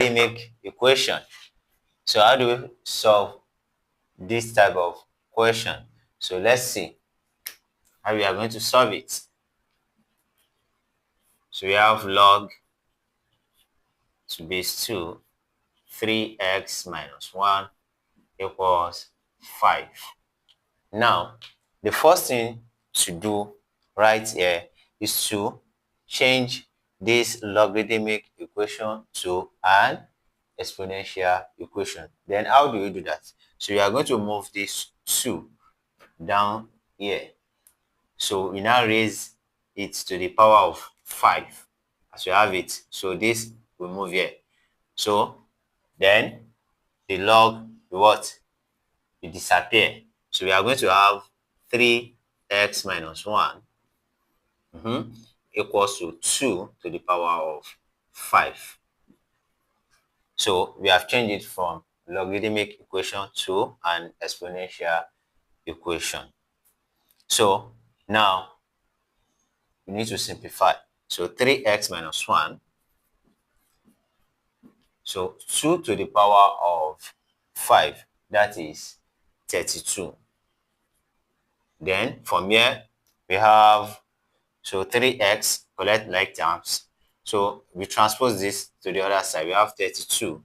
logarithmic equation. So how do we solve this type of question? So let's see how we are going to solve it. So we have log to base 2, 3x minus 1 equals 5. Now, the first thing to do right here is to change this logarithmic equation to an exponential equation. Then how do we do that? So we are going to move this 2 down here. So we now raise it to the power of 5 as we have it. So this will move here. So then the log what? Will disappear. So we are going to have 3x minus 1 equals to 2 to the power of 5. So we have changed it from logarithmic equation to an exponential equation. So now we need to simplify. So 3x minus 1. So 2 to the power of 5, that is 32. Then from here we have, so 3x, collect like terms. So we transpose this to the other side. We have 32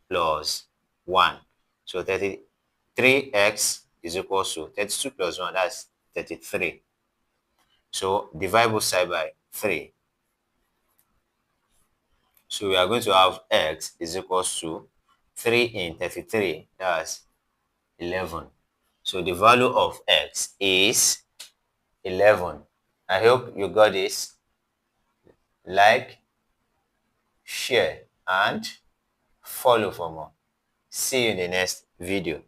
plus 1. So 3x is equal to 32 plus 1, that's 33. So divide both side by 3. So we are going to have x is equal to 3 in 33, that's 11. So the value of x is 11. I hope you got this. Like, share, and follow for more. See you in the next video.